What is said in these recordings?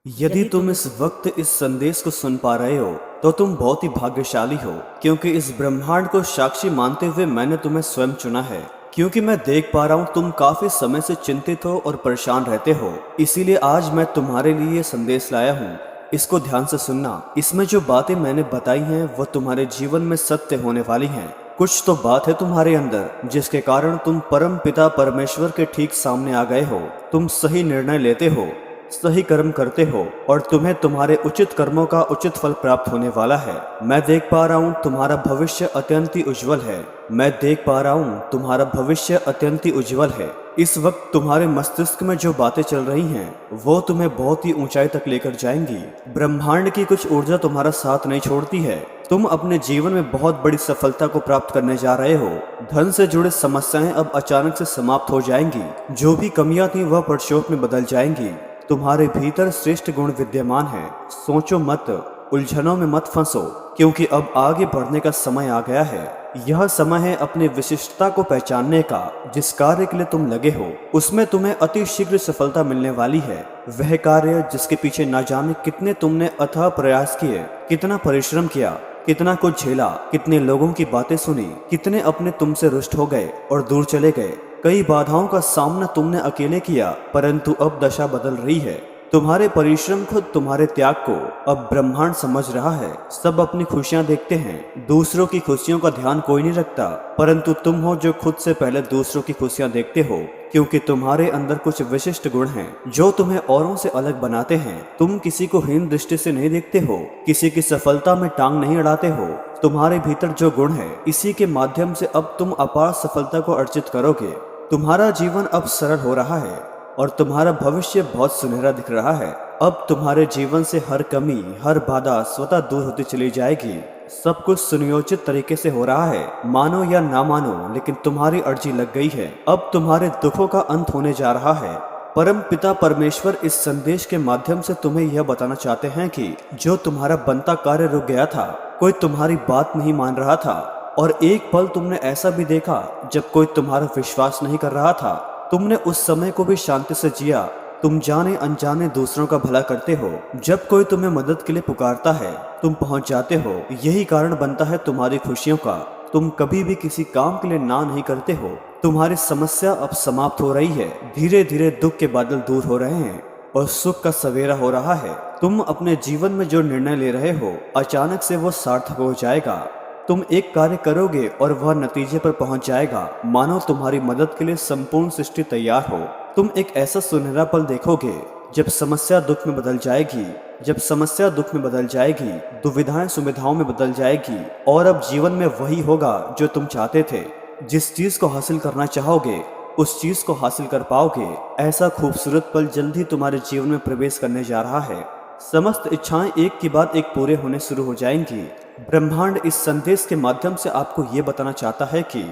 यदि तुम इस वक्त इस संदेश को सुन पा रहे हो तो तुम बहुत ही भाग्यशाली हो, क्योंकि इस ब्रह्मांड को साक्षी मानते हुए मैंने तुम्हें स्वयं चुना है। क्योंकि मैं देख पा रहा हूँ तुम काफी समय से चिंतित हो और परेशान रहते हो, इसीलिए आज मैं तुम्हारे लिए ये संदेश लाया हूँ। इसको ध्यान से सुनना। इसमें जो बातें मैंने बताई हैं वो तुम्हारे जीवन में सत्य होने वाली हैं। कुछ तो बात है तुम्हारे अंदर जिसके कारण तुम परम पिता परमेश्वर के ठीक सामने आ गए हो। तुम सही निर्णय लेते हो, सही कर्म करते हो और तुम्हें तुम्हारे उचित कर्मों का उचित फल प्राप्त होने वाला है। मैं देख पा रहा हूँ तुम्हारा भविष्य अत्यंत ही उज्जवल है। मैं देख पा रहा हूँ तुम्हारा भविष्य अत्यंत ही उज्जवल है। इस वक्त तुम्हारे मस्तिष्क में जो बातें चल रही हैं वो तुम्हें बहुत ही ऊंचाई तक लेकर जाएंगी। ब्रह्मांड की कुछ ऊर्जा तुम्हारा साथ नहीं छोड़ती है। तुम अपने जीवन में बहुत बड़ी सफलता को प्राप्त करने जा रहे हो। धन से जुड़े समस्याएं अब अचानक से समाप्त हो जाएंगी। जो भी कमियां थी वह प्रशोभ में बदल जाएंगी। तुम्हारे भीतर श्रेष्ठ गुण विद्यमान है। सोचो मत, उलझनों में मत फंसो, क्योंकि अब आगे बढ़ने का समय आ गया है। यह समय है अपनी विशिष्टता को पहचानने का। जिस कार्य के लिए तुम लगे हो उसमें तुम्हें अति शीघ्र सफलता मिलने वाली है। वह कार्य जिसके पीछे ना जाने कितने तुमने अथाह प्रयास किए, कितना परिश्रम किया, कितना कुछ झेला, कितने लोगों की बातें सुनी, कितने अपने तुमसे रुष्ट हो गए और दूर चले गए। कई बाधाओं का सामना तुमने अकेले किया, परंतु अब दशा बदल रही है। तुम्हारे परिश्रम खुद तुम्हारे त्याग को अब ब्रह्मांड समझ रहा है। सब अपनी खुशियां देखते हैं, दूसरों की खुशियों का ध्यान कोई नहीं रखता, परंतु तुम हो जो खुद से पहले दूसरों की खुशियां देखते हो, क्योंकि तुम्हारे अंदर कुछ विशिष्ट गुण हैं जो तुम्हें औरों से अलग बनाते हैं। तुम किसी को हीन दृष्टि से नहीं देखते हो, किसी की सफलता में टांग नहीं अड़ाते हो। तुम्हारे भीतर जो गुण है इसी के माध्यम से अब तुम अपार सफलता को अर्जित करोगे। तुम्हारा जीवन अब सरल हो रहा है और तुम्हारा भविष्य बहुत सुनहरा दिख रहा है। अब तुम्हारे जीवन से हर कमी, हर बाधा स्वतः दूर होती चली जाएगी। सब कुछ सुनियोजित तरीके से हो रहा है। मानो या ना मानो, लेकिन तुम्हारी अर्जी लग गई है। अब तुम्हारे दुखों का अंत होने जा रहा है। परम पिता परमेश्वर इस संदेश के माध्यम से तुम्हें यह बताना चाहते हैं कि जो तुम्हारा बनता कार्य रुक गया था, कोई तुम्हारी बात नहीं मान रहा था, और एक पल तुमने ऐसा भी देखा जब कोई तुम्हारा विश्वास नहीं कर रहा था। तुमने उस समय को भी शांति से जिया। तुम जाने अनजाने दूसरों का भला करते हो। जब कोई तुम्हें मदद के लिए पुकारता है तुम पहुंच जाते हो। यही कारण बनता है तुम्हारी खुशियों का। तुम कभी भी किसी काम के लिए ना नहीं करते हो। तुम्हारी समस्या अब समाप्त हो रही है। धीरे धीरे दुख के बादल दूर हो रहे हैं और सुख का सवेरा हो रहा है। तुम अपने जीवन में जो निर्णय ले रहे हो अचानक से वो सार्थक हो जाएगा। तुम एक कार्य करोगे और वह नतीजे पर पहुंच जाएगा, मानो तुम्हारी मदद के लिए संपूर्ण सृष्टि तैयार हो। तुम एक ऐसा सुनहरा पल देखोगे जब समस्या दुख में बदल जाएगी। जब समस्या दुख में बदल जाएगी, दुविधाएं सुविधाओं में बदल जाएगी, और अब जीवन में वही होगा जो तुम चाहते थे। जिस चीज को हासिल करना चाहोगे उस चीज को हासिल कर पाओगे। ऐसा खूबसूरत पल जल्द ही तुम्हारे जीवन में प्रवेश करने जा रहा है। समस्त इच्छाएं एक के बाद एक पूरे होने शुरू हो जाएंगी। ब्रह्मांड इस संदेश के माध्यम से आपको ये बताना चाहता है कि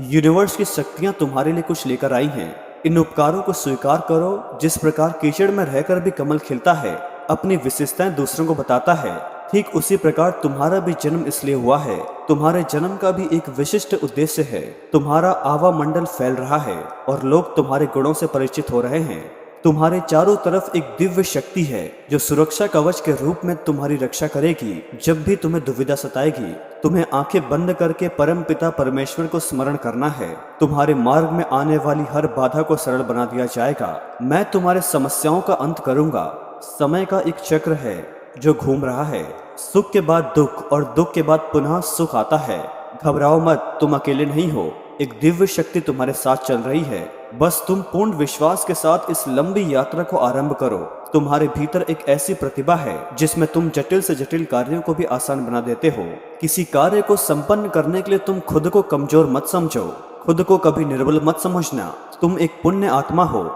यूनिवर्स की शक्तियां तुम्हारे लिए कुछ लेकर आई हैं। इन उपकारों को स्वीकार करो। जिस प्रकार कीचड़ में रहकर भी कमल खिलता है, अपनी विशेषताएं दूसरों को बताता है, ठीक उसी प्रकार तुम्हारा भी जन्म इसलिए हुआ है। तुम्हारे जन्म का भी एक विशिष्ट उद्देश्य है। तुम्हारा आवा मंडल फैल रहा है और लोग तुम्हारे गुणों से परिचित हो रहे हैं। तुम्हारे चारों तरफ एक दिव्य शक्ति है जो सुरक्षा कवच के रूप में तुम्हारी रक्षा करेगी। जब भी तुम्हें दुविधा सताएगी, तुम्हें आंखें बंद करके परम पिता परमेश्वर को स्मरण करना है। तुम्हारे मार्ग में आने वाली हर बाधा को सरल बना दिया जाएगा। मैं तुम्हारे समस्याओं का अंत करूंगा। समय का एक चक्र है जो घूम रहा है। सुख के बाद दुख और दुख के बाद पुनः सुख आता है। घबराओ मत, तुम अकेले नहीं हो। एक दिव्य शक्ति तुम्हारे साथ चल रही है। बस तुम पूर्ण विश्वास के साथ इस लंबी यात्रा को आरंभ करो। तुम्हारे भीतर एक ऐसी प्रतिभा है जिसमें तुम जटिल से जटिल कार्यों को भी आसान बना देते हो। किसी कार्य को संपन्न करने के लिए तुम खुद को कमजोर मत समझो। खुद को कभी निर्बल मत समझना। तुम एक पुण्य आत्मा हो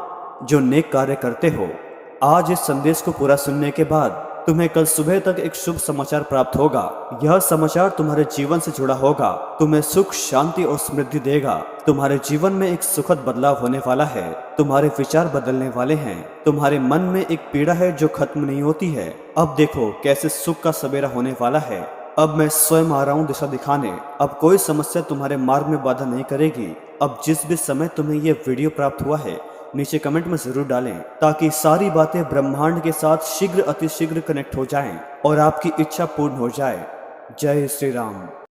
जो नेक कार्य करते हो। आज इस संदेश को पूरा सुनने के बाद तुम्हें कल सुबह तक एक शुभ समाचार प्राप्त होगा। यह समाचार तुम्हारे जीवन से जुड़ा होगा, तुम्हें सुख, शांति और समृद्धि देगा। तुम्हारे जीवन में एक सुखद बदलाव होने वाला है। तुम्हारे विचार बदलने वाले हैं। तुम्हारे मन में एक पीड़ा है जो खत्म नहीं होती है। अब देखो कैसे सुख का सवेरा होने वाला है। अब मैं स्वयं आ रहा हूँ दिशा दिखाने। अब कोई समस्या तुम्हारे मार्ग में बाधा नहीं करेगी। अब जिस भी समय तुम्हें यह वीडियो प्राप्त हुआ है नीचे कमेंट में जरूर डालें ताकि सारी बातें ब्रह्मांड के साथ शीघ्र अतिशीघ्र कनेक्ट हो जाएं और आपकी इच्छा पूर्ण हो जाए। जय श्री राम।